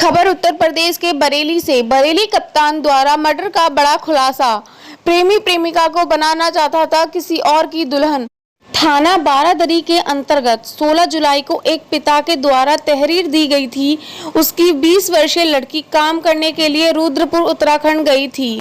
खबर उत्तर प्रदेश के बरेली से। बरेली कप्तान द्वारा मर्डर का बड़ा खुलासा। प्रेमी प्रेमिका को बनाना चाहता था किसी और की दुल्हन। थाना बारादरी के अंतर्गत 16 जुलाई को एक पिता के द्वारा तहरीर दी गई थी। उसकी 20 वर्षीय लड़की काम करने के लिए रुद्रपुर उत्तराखंड गई थी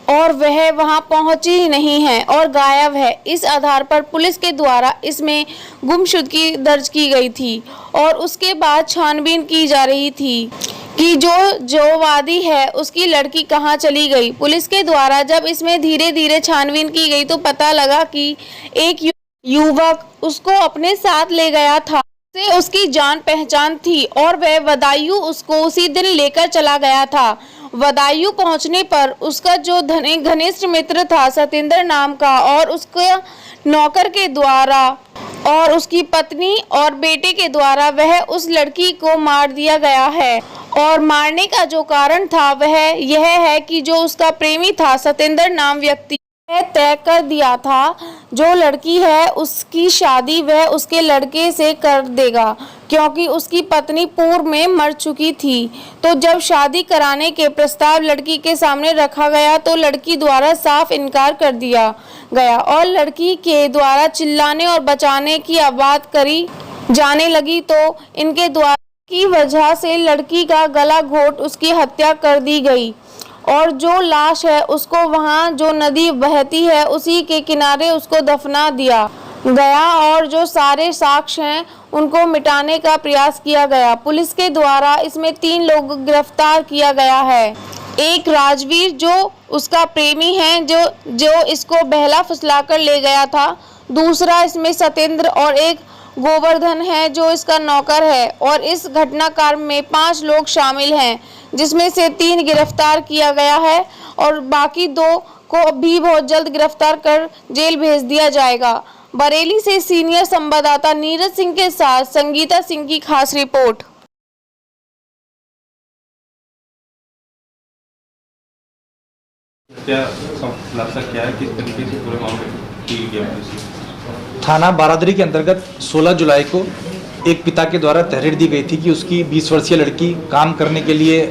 और वह वहां पहुंची ही नहीं है और गायब है। इस आधार पर पुलिस के द्वारा इसमें गुमशुदगी दर्ज की गई थी और उसके बाद छानबीन की जा रही थी कि जो वादी है उसकी लड़की कहां चली गई। पुलिस के द्वारा जब इसमें धीरे धीरे छानबीन की गई तो पता लगा कि एक युवक उसको अपने साथ ले गया था, से उसकी जान पहचान थी और वह बदायूं उसको उसी दिन लेकर चला गया था। बदायूं पहुंचने पर उसका जो घनिष्ठ मित्र था सतेंद्र नाम का और उसके नौकर के द्वारा और उसकी पत्नी और बेटे के द्वारा वह उस लड़की को मार दिया गया है। और मारने का जो कारण था वह यह है कि जो उसका प्रेमी था सतेंद्र नाम व्यक्ति तय कर दिया था जो लड़की है उसकी शादी वह उसके लड़के से कर देगा क्योंकि उसकी पत्नी पूर्व में मर चुकी थी। तो जब शादी कराने के प्रस्ताव लड़की के सामने रखा गया तो लड़की द्वारा साफ इनकार कर दिया गया और लड़की के द्वारा चिल्लाने और बचाने की आवाज़ करी जाने लगी तो इनके द्वारा की वजह से लड़की का गला घोट उसकी हत्या कर दी गई और जो लाश है उसको वहां जो नदी बहती है उसी के किनारे उसको दफना दिया गया और जो सारे साक्ष्य हैं उनको मिटाने का प्रयास किया गया। पुलिस के द्वारा इसमें 3 लोग गिरफ्तार किया गया है। एक राजवीर जो उसका प्रेमी है जो इसको बहला फुसलाकर ले गया था। दूसरा इसमें सतेंद्र और एक गोवर्धन है जो इसका नौकर है और इस घटनाक्रम में 5 लोग शामिल हैं जिसमें से 3 गिरफ्तार किया गया है और बाकी 2 को भी बहुत जल्द गिरफ्तार कर जेल भेज दिया जाएगा। बरेली से सीनियर संवाददाता नीरज सिंह के साथ संगीता सिंह की खास रिपोर्ट। क्या है किस तरीके से पूरे मामले की गया? थाना बारादरी के अंतर्गत 16 जुलाई को एक पिता के द्वारा तहरीर दी गई थी कि उसकी 20 वर्षीय लड़की काम करने के लिए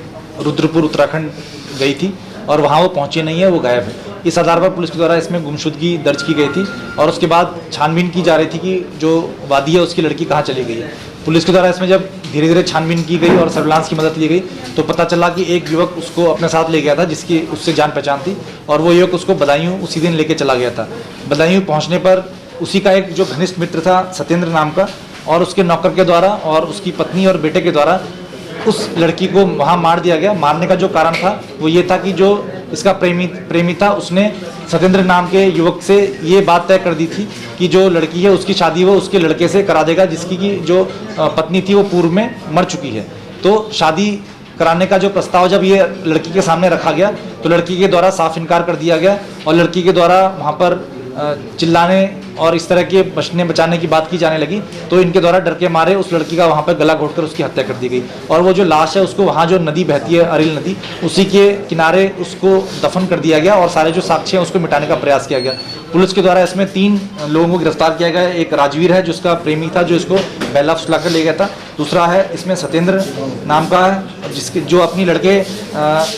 रुद्रपुर उत्तराखंड गई थी और वहां वो पहुंची नहीं है, वो गायब है। इस आधार पर पुलिस के द्वारा इसमें गुमशुदगी दर्ज की गई थी और उसके बाद छानबीन की जा रही थी कि जो वादी है उसकी लड़की कहाँ चली गई है। पुलिस के द्वारा इसमें जब धीरे धीरे छानबीन की गई और सर्विलांस की मदद ली गई तो पता चला कि एक युवक उसको अपने साथ ले गया था जिसकी उससे जान पहचान थी और वो युवक उसको बदायूं उसी दिन लेके चला गया था। बदायूं पहुँचने पर उसी का एक जो घनिष्ठ मित्र था सतेंद्र नाम का और उसके नौकर के द्वारा और उसकी पत्नी और बेटे के द्वारा उस लड़की को वहाँ मार दिया गया। मारने का जो कारण था वो ये था कि जो इसका प्रेमी था उसने सतेंद्र नाम के युवक से ये बात तय कर दी थी कि जो लड़की है उसकी शादी वो उसके लड़के से करा देगा जिसकी की जो पत्नी थी वो पूर्व में मर चुकी है। तो शादी कराने का जो प्रस्ताव जब ये लड़की के सामने रखा गया तो लड़की के द्वारा साफ इनकार कर दिया गया और लड़की के द्वारा वहाँ पर चिल्लाने और इस तरह के बचने बचाने की बात की जाने लगी तो इनके द्वारा डर के मारे उस लड़की का वहाँ पर गला घोटकर उसकी हत्या कर दी गई और वो जो लाश है उसको वहाँ जो नदी बहती है अरिल नदी उसी के किनारे उसको दफन कर दिया गया और सारे जो साक्ष्य हैं उसको मिटाने का प्रयास किया गया। पुलिस के द्वारा इसमें 3 लोगों को गिरफ्तार किया गया। एक राजवीर है जो उसका प्रेमी था जो इसको बहला फुसलाकर ले गया था। दूसरा है इसमें सतेंद्र नाम का है जिसके जो अपनी लड़के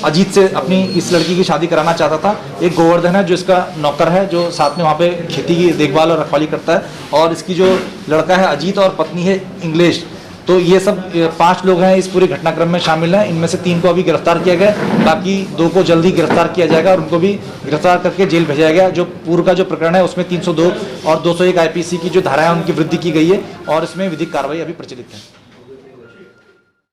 अजीत से अपनी इस लड़की की शादी कराना चाहता था। एक गोवर्धन है जो इसका नौकर है जो साथ में वहाँ पे खेती की देखभाल और रखवाली करता है और इसकी जो लड़का है अजीत और पत्नी है इंग्लिश। तो ये सब 5 लोग हैं इस पूरे घटनाक्रम में शामिल हैं। इनमें से 3 को अभी गिरफ्तार किया गया, बाकी 2 को जल्द ही गिरफ्तार किया जाएगा और उनको भी गिरफ्तार करके जेल भेजा गया। जो पूर्व का जो प्रकरण है उसमें 302 और 201 IPC की जो धाराएं उनकी वृद्धि की गई है और इसमें विधिक कार्रवाई अभी प्रचलित है।